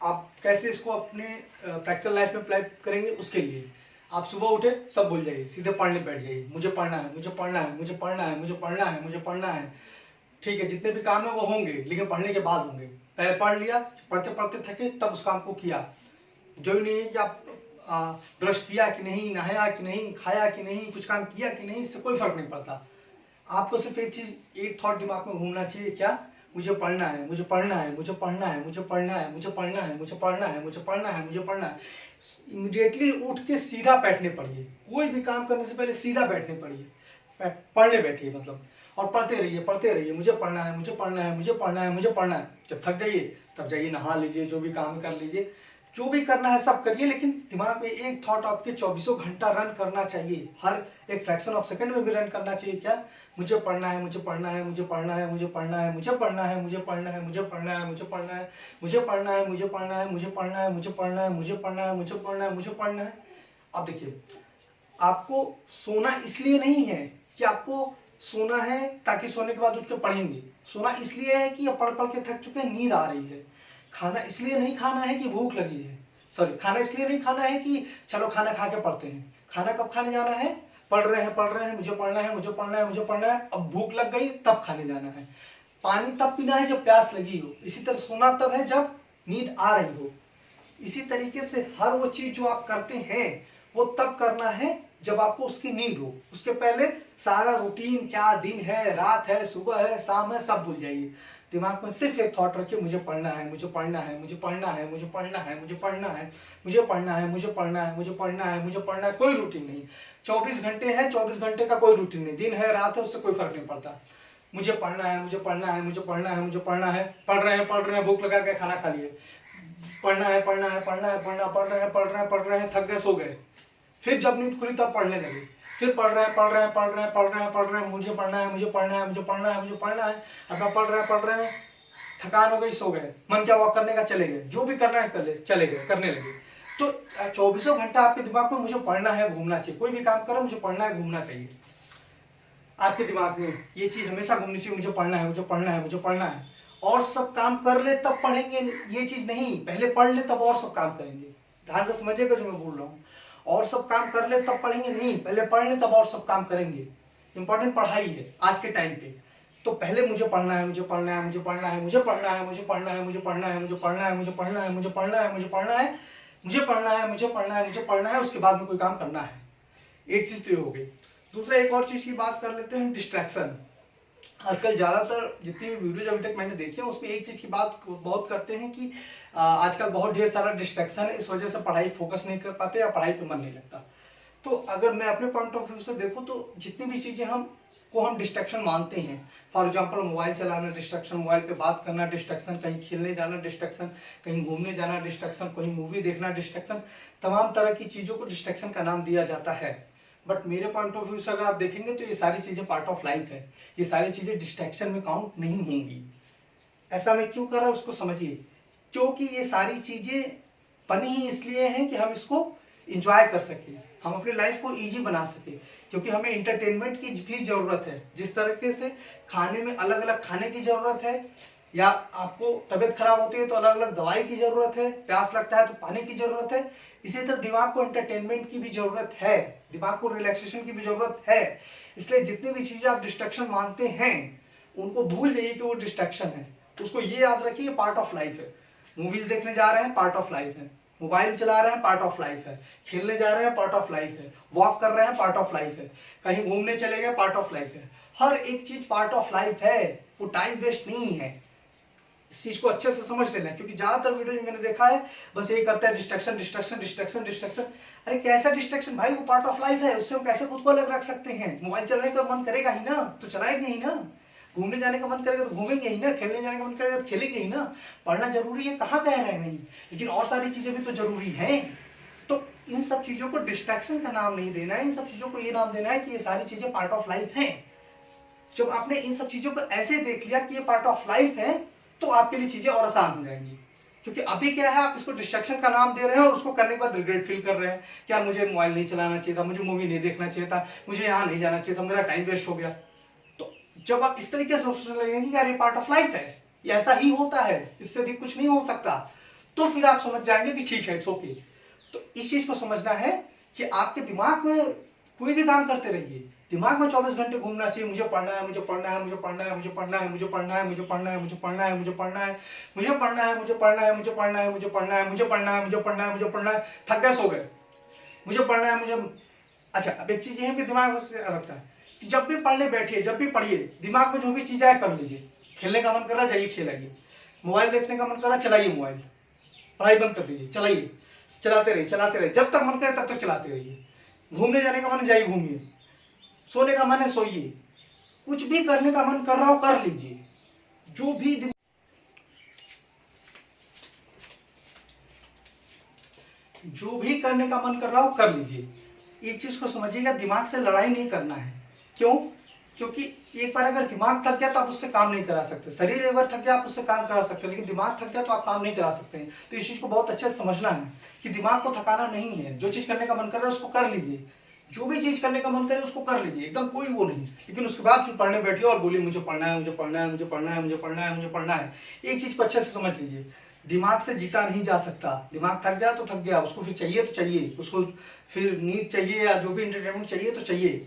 आप कैसे इसको अपने प्रैक्टिकल लाइफ में अप्लाई करेंगे उसके लिए आप सुबह उठे सब भूल जाइए, सीधे पढ़ने बैठ जाइए। मुझे पढ़ना है, मुझे पढ़ना है, मुझे पढ़ना है, मुझे पढ़ना है, मुझे पढ़ना है। ठीक है, जितने भी काम है वो होंगे, लेकिन पढ़ने के बाद होंगे। पहले पढ़ लिया, पढ़ते पढ़ते थके, तब उस काम को किया। जो नहीं है कि आप ब्रश किया कि नहीं, नहाया कि नहीं, खाया कि नहीं, कुछ काम किया कि नहीं, इससे कोई फर्क नहीं पड़ता। आपको सिर्फ एक चीज, एक थॉट दिमाग में घूमना चाहिए, क्या? मुझे पढ़ना है, मुझे पढ़ना है, मुझे पढ़ना है, मुझे पढ़ना है, मुझे पढ़ना है, मुझे पढ़ना है, मुझे पढ़ना है, मुझे पढ़ना है। इमीडिएटली उठ के सीधा बैठने पड़िए। कोई भी काम करने से पहले सीधा बैठने पड़िए, पढ़ने बैठिए मतलब, और पढ़ते रहिए, पढ़ते रहिए। मुझे पढ़ना है, मुझे पढ़ना है, मुझे पढ़ना है, मुझे पढ़ना है। जब थक जाइए तब जाइए नहा लीजिए, जो भी काम कर लीजिए, जो भी करना है सब करिए, लेकिन दिमाग में एक थॉट आपके 24 घंटा रन करना चाहिए। हर एक फ्रैक्शन ऑफ सेकंड में भी रन करना चाहिए, क्या? मुझे पढ़ना है, मुझे पढ़ना है, मुझे पढ़ना है, मुझे पढ़ना है, मुझे पढ़ना है, मुझे पढ़ना है, मुझे पढ़ना है, मुझे पढ़ना है, मुझे पढ़ना है, मुझे पढ़ना है, मुझे पढ़ना है, मुझे पढ़ना है, मुझे पढ़ना है, मुझे पढ़ना है, मुझे पढ़ना है। अब देखिए, आपको सोना इसलिए नहीं है कि आपको सोना है ताकि सोने के बाद उठ के पढ़ेंगे। सोना इसलिए है कि पढ़ पढ़ के थक चुके हैं, नींद आ रही है। खाना इसलिए नहीं खाना है कि भूख लगी है, सॉरी, खाना इसलिए नहीं खाना है कि चलो खाना खा के पढ़ते हैं। खाना कब खाने जाना है? पढ़ रहे हैं, पढ़ रहे हैं, मुझे पढ़ना है, मुझे पढ़ना है, मुझे पढ़ना है। अब भूख लग गई तब खाने जाना है। पानी तब पीना है जब प्यास लगी हो। इसी तरह सोना तब है जब नींद आ रही हो। इसी तरीके से हर वो चीज जो आप करते हैं वो तब करना है जब आपको उसकी नीड हो। उसके पहले सारा रूटीन, क्या दिन है, रात है, सुबह है, शाम है, सब भूल जाइए। दिमाग में सिर्फ एक थॉट रखिए, मुझे पढ़ना है, मुझे पढ़ना है, मुझे पढ़ना है, मुझे पढ़ना है, मुझे पढ़ना है, मुझे पढ़ना है, मुझे पढ़ना है, मुझे पढ़ना है, मुझे पढ़ना है। कोई रूटीन नहीं। 24 घंटे है, 24 घंटे का कोई रूटीन नहीं। दिन है, रात है, उससे कोई फर्क नहीं पड़ता। मुझे पढ़ना है, मुझे पढ़ना है, मुझे पढ़ना है, मुझे पढ़ना है। पढ़ रहे हैं, पढ़ रहे हैं, भूख लगा के खाना खा लिए। पढ़ना है, पढ़ना है, पढ़ना है, पढ़ना, पढ़ रहे हैं, पढ़ रहे हैं, पढ़ रहे हैं, थक गए, सो गए। फिर जब नींद खुली तब पढ़ने लगे। फिर पढ़ रहे हैं, पढ़ रहे हैं, पढ़ रहे हैं, पढ़ रहे हैं, पढ़ रहे हैं, मुझे पढ़ना है, मुझे पढ़ना है, मुझे पढ़ना है, मुझे पढ़ना है। अब पढ़ रहे हैं, पढ़ रहे हैं, थकान हो गई, सो गए। मन क्या वॉक करने का, चले गए। जो भी करना है कर ले, चले गए, करने लगे। तो 24 घंटा आपके दिमाग में मुझे पढ़ना है घूमना चाहिए। कोई भी काम करो, मुझे पढ़ना है घूमना चाहिए। आपके दिमाग में ये चीज हमेशा घूमनी चाहिए, मुझे पढ़ना है, मुझे पढ़ना है, मुझे पढ़ना है। और सब काम कर ले तब पढ़ेंगे, ये चीज नहीं। पहले पढ़ ले तब और सब काम करेंगे। ध्यान से समझिएगा जो मैं बोल रहा हूँ। और सब काम कर ले तब पढ़ेंगे नहीं, पहले पढ़ ले तब और सब काम करेंगे। इंपॉर्टेंट पढ़ाई है आज के टाइम पे। तो पहले मुझे पढ़ना है, मुझे पढ़ना है, मुझे पढ़ना है, मुझे पढ़ना है, मुझे पढ़ना है, मुझे पढ़ना है, मुझे पढ़ना है, मुझे पढ़ना है, मुझे पढ़ना है, मुझे पढ़ना है, मुझे पढ़ना है, मुझे पढ़ना है, मुझे पढ़ना है। उसके बाद में कोई काम करना है। एक चीज तो ये हो गई। दूसरा एक और चीज की बात कर लेते हैं, डिस्ट्रैक्शन। आजकल ज्यादातर जितनी भी वीडियोज अभी तक मैंने देखी है उसमें एक चीज की बात बहुत करते हैं कि आजकल बहुत ढेर सारा डिस्ट्रैक्शन है, इस वजह से पढ़ाई फोकस नहीं कर पाते या पढ़ाई पे मन नहीं लगता। तो अगर मैं अपने पॉइंट ऑफ व्यू से देखूं तो जितनी भी चीजें हम डिस्ट्रैक्शन मानते हैं, फॉर एग्जांपल मोबाइल चलाना डिस्ट्रैक्शन, मोबाइल पे बात करना डिस्ट्रैक्शन, कहीं खेलने जाना डिस्ट्रैक्शन, कहीं घूमने जाना डिस्ट्रैक्शन, कहीं मूवी देखना डिस्ट्रैक्शन, तमाम तरह की चीजों को डिस्ट्रैक्शन का नाम दिया जाता है। बट मेरे पॉइंट ऑफ व्यू से अगर आप देखेंगे तो ये सारी चीजें पार्ट ऑफ लाइफ है। ये सारी चीजें डिस्ट्रैक्शन में काउंट नहीं होंगी। ऐसा मैं क्यों कर रहा हूं उसको समझिए। क्योंकि ये सारी चीजें बनी ही इसलिए हैं कि हम इसको इंजॉय कर सके, हम अपनी लाइफ को इजी बना सके। क्योंकि हमें इंटरटेनमेंट की भी जरूरत है। जिस तरीके से खाने में अलग अलग खाने की जरूरत है, या आपको तबीयत खराब होती है तो अलग अलग दवाई की जरूरत है, प्यास लगता है तो पानी की जरूरत है, इसी तरह दिमाग को एंटरटेनमेंट की भी जरूरत है, दिमाग को रिलैक्सेशन की भी जरूरत है। इसलिए जितनी भी चीजें आप डिस्ट्रैक्शन मानते हैं उनको भूल जाइए कि वो डिस्ट्रैक्शन है। तो उसको ये याद रखिए, पार्ट ऑफ लाइफ है। मूवीज देखने जा रहे हैं, पार्ट ऑफ लाइफ है। मोबाइल चला रहे हैं, पार्ट ऑफ लाइफ है। खेलने जा रहे हैं, पार्ट ऑफ लाइफ है। वॉक कर रहे हैं, पार्ट ऑफ लाइफ है। कहीं घूमने चले गए, पार्ट ऑफ लाइफ है। हर एक चीज पार्ट ऑफ लाइफ है, वो टाइम वेस्ट नहीं है। इस चीज को अच्छे से समझ लेना, क्योंकि ज्यादातर वीडियो में मैंने देखा है बस यही करता है, डिस्ट्रैक्शन डिस्ट्रैक्शन डिस्ट्रैक्शन डिस्ट्रैक्शन। अरे कैसा डिस्ट्रैक्शन भाई, वो पार्ट ऑफ लाइफ है, उससे हम कैसे खुद को अलग रख सकते हैं। मोबाइल चलाने का मन करेगा ही ना तो चलाएंगे ही ना, घूमने जाने का मन करेगा तो घूमेंगे ही ना, खेलने जाने का मन करेगा तो खेलेंगे ही ना। पढ़ना जरूरी है, कहाँ कह रहे हैं नहीं, लेकिन और सारी चीजें भी तो जरूरी हैं। तो इन सब चीजों को डिस्ट्रैक्शन का नाम नहीं देना है, इन सब चीजों को ये नाम देना है कि ये सारी चीजें पार्ट ऑफ लाइफ है। जब आपने इन सब चीजों को ऐसे देख लिया कि ये पार्ट ऑफ लाइफ है तो आपके लिए चीजें और आसान हो जाएंगी। क्योंकि अभी क्या है, आप इसको डिस्ट्रैक्शन का नाम दे रहे हैं और उसको करने के बाद रिग्रेट फील कर रहे हैं कि यार मुझे मोबाइल नहीं चलाना चाहिए था, मुझे मूवी नहीं देखना चाहिए था, मुझे यहाँ नहीं जाना चाहिए था, मेरा टाइम वेस्ट हो गया। तो जब आप इस तरीके से सोचने लगेंगे कि यार ये पार्ट ऑफ लाइफ है, ये ऐसा ही होता है, इससे भी कुछ नहीं हो सकता, तो फिर आप समझ जाएंगे कि ठीक है, इट्स ओके। तो इस चीज को समझना है कि आपके दिमाग में कोई भी काम करते रहिए, दिमाग में 24 घंटे घूमना चाहिए, मुझे पढ़ना है, मुझे पढ़ना है, मुझे पढ़ना है, मुझे पढ़ना है, मुझे पढ़ना है, मुझे पढ़ना है, मुझे पढ़ना है, मुझे पढ़ना है, मुझे पढ़ना है, मुझे पढ़ना है, मुझे पढ़ना है, मुझे पढ़ना है, मुझे पढ़ना है, मुझे पढ़ना है, मुझे पढ़ना है, थक गए, सो गए, मुझे पढ़ना है, मुझे। अच्छा, अब एक चीज ये है कि दिमाग से रखना है कि जब भी पढ़ने बैठिए, जब भी पढ़िए, दिमाग में जो भी चीज आए कर लीजिए। खेलने का मन कर रहा है, जाइए खेलाइए। मोबाइल देखने का मन कर रहा है, चलाइए मोबाइल, पढ़ाई बंद कर दीजिए, चलाइए, चलाते रहिए, चलाते रहिए, जब तक मन करे तब तक चलाते रहिए। घूमने जाने का मन है, जाइए घूमिए, सोने का मन है सोइए, कुछ भी करने का मन कर रहा हो कर लीजिए। जो भी करने का मन कर रहा हो कर लीजिए। एक चीज को समझिएगा, दिमाग से लड़ाई नहीं करना है। क्यों? क्योंकि एक बार अगर दिमाग थक गया तो आप उससे काम नहीं करा सकते। शरीर एक बार थक गया आप उससे काम करा सकते हैं, लेकिन दिमाग थक गया तो आप काम नहीं करा सकते हैं। तो इस चीज को बहुत अच्छे से समझना है कि दिमाग को थकाना नहीं है। जो चीज करने का मन कर रहा है उसको कर लीजिए, जो भी चीज करने का मन करे उसको कर लीजिए, एकदम कोई वो नहीं। लेकिन उसके बाद फिर पढ़ने बैठिए और बोलिए मुझे पढ़ना है, मुझे पढ़ना है, मुझे पढ़ना है, मुझे पढ़ना है, मुझे पढ़ना है। एक चीज को अच्छे से समझ लीजिए, दिमाग से जीता नहीं जा सकता। दिमाग थक गया तो थक गया, उसको फिर चाहिए तो चाहिए, उसको फिर नींद चाहिए या जो भी इंटरटेनमेंट चाहिए तो चाहिए।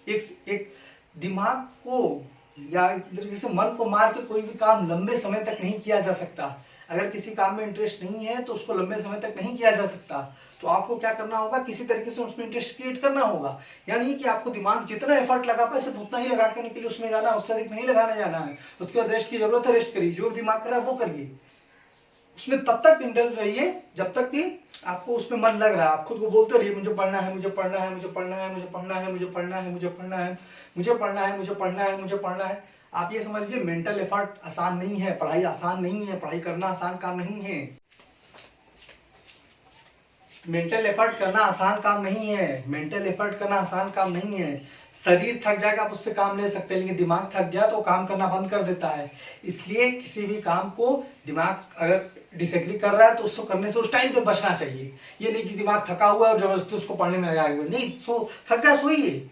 एक दिमाग को या एक तरीके से मन को मार के कोई भी काम लंबे समय तक नहीं किया जा सकता। अगर किसी काम में इंटरेस्ट नहीं है तो उसको लंबे समय तक नहीं किया जा सकता। तो आपको क्या करना होगा, किसी तरीके से उसमें इंटरेस्ट क्रिएट करना होगा। यानी कि आपको दिमाग जितना एफर्ट लगा पाए सिर्फ उतना ही लगा करने के लिए उसमें जाना, उससे अधिक नहीं लगाने जाना है। उसके बाद रेस्ट की जरूरत है, रेस्ट करिए, जो दिमाग कर रहा है वो करिए। उसमें तब तक इंडल रहिए जब तक कि आपको उसमें मन लग रहा है। आप खुद को बोलते रहिए मुझे पढ़ना है, मुझे पढ़ना है, मुझे पढ़ना है, मुझे पढ़ना है, मुझे पढ़ना है, मुझे पढ़ना है, मुझे पढ़ना है, मुझे पढ़ना है, मुझे पढ़ना है। आप ये समझ लीजिए मेंटल एफर्ट आसान नहीं है, पढ़ाई आसान नहीं है, पढ़ाई करना आसान काम नहीं है। मेंटल एफर्ट करना आसान काम नहीं है, मेंटल एफर्ट करना आसान काम नहीं है। शरीर थक जाएगा आप उससे काम ले सकते हैं, लेकिन दिमाग थक गया तो काम करना बंद कर देता है। इसलिए किसी भी काम को दिमाग अगर डिसएग्री कर रहा है तो उसको करने से उस टाइम पे बचना चाहिए। ये नहीं कि दिमाग थका हुआ है और जबरदस्ती उसको पढ़ने में लगा हुआ, नहीं, थक गया सोइए।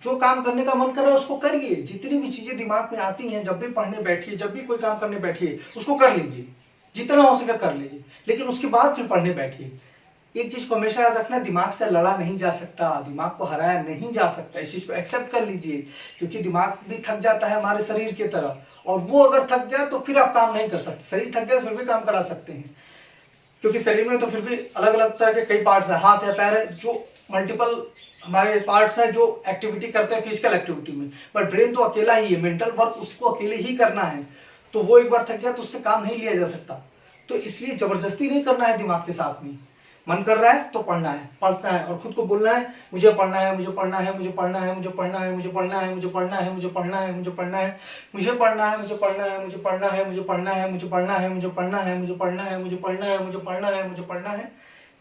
जो काम करने का मन कर रहा है उसको करिए। जितनी भी चीजें दिमाग में आती हैं, जब भी पढ़ने बैठिए, जब भी कोई काम करने बैठिए, उसको कर लीजिए, जितना हो सके कर लीजिए, लेकिन उसके बाद फिर पढ़ने बैठिए। एक चीज को हमेशा याद रखना, दिमाग से लड़ा नहीं जा सकता, दिमाग को हराया नहीं जा सकता। इस चीज को एक्सेप्ट कर लीजिए, क्योंकि दिमाग भी थक जाता है हमारे शरीर की तरह, और वो अगर थक गया तो फिर आप काम नहीं कर सकते। शरीर थक गया तो फिर भी काम करा सकते हैं, क्योंकि शरीर में तो फिर भी अलग अलग तरह के कई पार्ट्स है, हाथ है, पैर है, जो मल्टीपल हमारे पार्ट्स है जो एक्टिविटी करते हैं फिजिकल एक्टिविटी में। पर ब्रेन तो अकेला ही है, मेंटल वर्क उसको अकेले ही करना है। तो वो एक बार थक गया तो उससे काम नहीं लिया जा सकता। तो इसलिए जबरदस्ती नहीं करना है दिमाग के साथ में। मन कर रहा है तो पढ़ना है, पढ़ना है, और खुद को बोलना है मुझे पढ़ना है, मुझे पढ़ना है, मुझे पढ़ना है, मुझे पढ़ना है, मुझे पढ़ना है, मुझे पढ़ना है, मुझे पढ़ना है, मुझे पढ़ना है, मुझे पढ़ना है, मुझे पढ़ना है, मुझे पढ़ना है, मुझे पढ़ना है, मुझे पढ़ना है, मुझे पढ़ना है, मुझे पढ़ना है, मुझे पढ़ना है, मुझे पढ़ना है, मुझे पढ़ना है।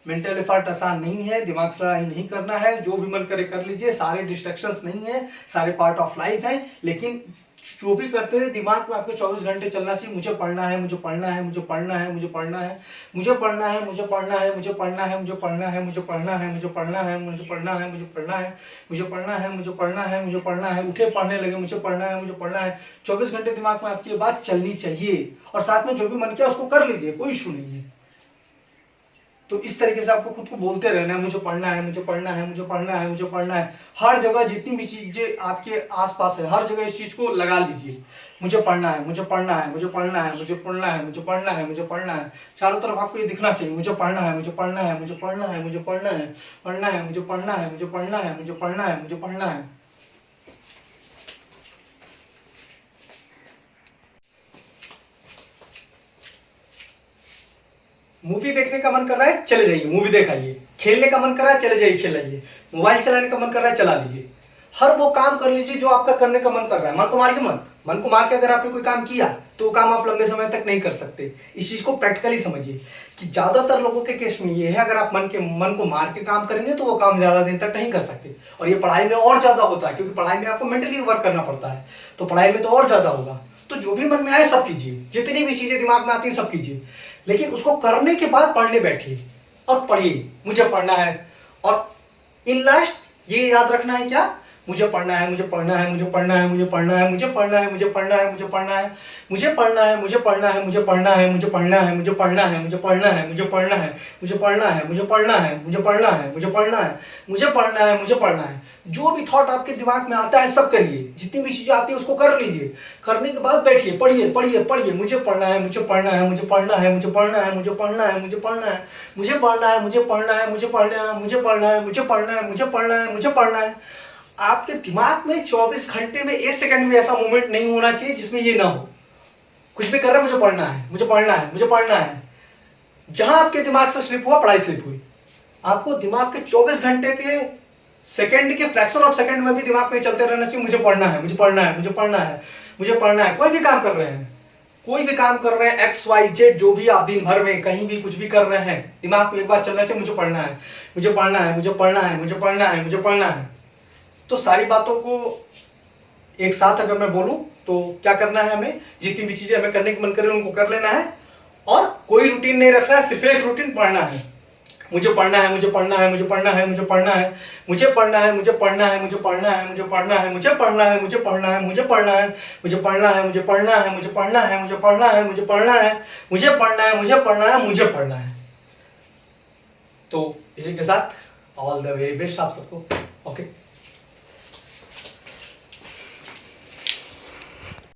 मेंटल एफर्ट आसान नहीं है, दिमाग से लड़ाई नहीं करना है, जो भी मन करे कर लीजिए। सारे डिस्ट्रैक्शंस नहीं है, सारे पार्ट ऑफ लाइफ है, लेकिन जो भी करते रहे दिमाग में आपके 24 घंटे चलना चाहिए, मुझे पढ़ना है, मुझे पढ़ना है, मुझे पढ़ना है, मुझे पढ़ना है, मुझे पढ़ना है, मुझे पढ़ना है, मुझे पढ़ना है, मुझे पढ़ना है, मुझे पढ़ना है, मुझे पढ़ना है, मुझे पढ़ना है, मुझे पढ़ना है, मुझे पढ़ना है, मुझे पढ़ना है, मुझे पढ़ना है, उठे पढ़ने लगे, मुझे पढ़ना है, मुझे पढ़ना है। 24 घंटे दिमाग में आपकी बात चलनी चाहिए, और साथ में जो भी मन किया उसको कर लीजिए, कोई इशू नहीं है। तो इस तरीके से आपको खुद को बोलते रहना है मुझे पढ़ना है, मुझे पढ़ना है, मुझे पढ़ना है, मुझे पढ़ना है। हर जगह जितनी भी चीजें आपके आसपास है, हर जगह इस चीज को लगा लीजिए, मुझे पढ़ना है, मुझे पढ़ना है, मुझे पढ़ना है, मुझे पढ़ना है, मुझे पढ़ना है, मुझे पढ़ना है। चारों तरफ आपको ये दिखना चाहिए, मुझे पढ़ना है, मुझे पढ़ना है, मुझे पढ़ना है, मुझे पढ़ना है, पढ़ना है, मुझे पढ़ना है, मुझे पढ़ना है, मुझे पढ़ना है, मुझे पढ़ना है। मूवी देखने का मन कर रहा है चले जाइए मूवी देखाइए, खेलने का मन कर रहा है चले जाइए खेलाइए, मोबाइल चलाने का मन कर रहा है चला लीजिए। हर वो काम कर लीजिए जो आपका करने का मन कर रहा है। मन को मार के मन को मार के अगर आपने कोई काम किया तो वो काम आप लंबे समय तक नहीं कर सकते। इस चीज को प्रैक्टिकली समझिए कि ज्यादातर लोगों के केस में ये है, अगर आप मन को मार के काम करेंगे तो वो काम ज्यादा दिन तक नहीं कर सकते। और ये पढ़ाई में और ज्यादा होता है, क्योंकि पढ़ाई में आपको मेंटली वर्क करना पड़ता है, तो पढ़ाई में तो और ज्यादा होगा। तो जो भी मन में आए सब कीजिए, जितनी भी चीजें दिमाग में आती है सब कीजिए, लेकिन उसको करने के बाद पढ़ने बैठिए और पढ़िए, मुझे पढ़ना है। और इन लास्ट ये याद रखना है क्या, मुझे पढ़ना है, मुझे पढ़ना है, मुझे पढ़ना है, मुझे पढ़ना है, मुझे पढ़ना है, मुझे पढ़ना है, मुझे पढ़ना है, मुझे पढ़ना है, मुझे पढ़ना है, मुझे पढ़ना है, मुझे पढ़ना है, मुझे पढ़ना है, मुझे पढ़ना है, मुझे पढ़ना है, मुझे पढ़ना है, मुझे पढ़ना है, मुझे पढ़ना है, मुझे पढ़ना है, मुझे पढ़ना है, मुझे पढ़ना है। जो भी थॉट आपके दिमाग में आता है सब करिए, जितनी भी चीजें आती है उसको कर लीजिए। करने के बाद बैठिए, पढ़िए पढ़िए पढ़िए, मुझे पढ़ना है, मुझे पढ़ना है, मुझे पढ़ना है, मुझे पढ़ना है, मुझे पढ़ना है, मुझे पढ़ना है, मुझे पढ़ना है, मुझे पढ़ना है, मुझे पढ़ना है, मुझे पढ़ना है, मुझे पढ़ना है, मुझे पढ़ना है, मुझे पढ़ना है। आपके दिमाग में 24 घंटे में 1 सेकंड भी ऐसा मोमेंट नहीं होना चाहिए जिसमें ये ना हो। कुछ भी कर रहे हैं, मुझे पढ़ना है, मुझे पढ़ना है, मुझे पढ़ना है। जहां आपके दिमाग से स्लिप हुआ, पढ़ाई स्लिप हुई। आपको दिमाग के 24 घंटे के सेकंड के फ्रैक्शन ऑफ सेकंड में भी दिमाग में चलते रहना चाहिए, मुझे पढ़ना है, मुझे पढ़ना है, मुझे पढ़ना है, मुझे पढ़ना है। कोई भी काम कर रहे हैं, कोई भी काम कर रहे हैं, एक्स वाई जेड, जो भी आप दिन भर में कहीं भी कुछ भी कर रहे हैं, दिमाग में एक बार चलना चाहिए, मुझे पढ़ना है, मुझे पढ़ना है, मुझे पढ़ना है, मुझे पढ़ना है, मुझे पढ़ना है। तो सारी बातों को एक साथ अगर मैं बोलूं तो क्या करना है, हमें जितनी भी चीजें हमें करने की मन करे उनको कर लेना है, और कोई रूटीन नहीं रखना है, सिर्फ एक रूटीन, पढ़ना है। मुझे पढ़ना है, मुझे पढ़ना है, मुझे पढ़ना है, मुझे पढ़ना है, मुझे पढ़ना है, मुझे पढ़ना है, मुझे पढ़ना है, मुझे पढ़ना है, मुझे पढ़ना है, मुझे पढ़ना है, मुझे पढ़ना है, मुझे पढ़ना है, मुझे पढ़ना है, मुझे पढ़ना है, मुझे पढ़ना है, मुझे पढ़ना है, मुझे पढ़ना है, मुझे पढ़ना है, मुझे पढ़ना है। तो इसी के साथ ऑल द वे बेस्ट आप सबको। ओके।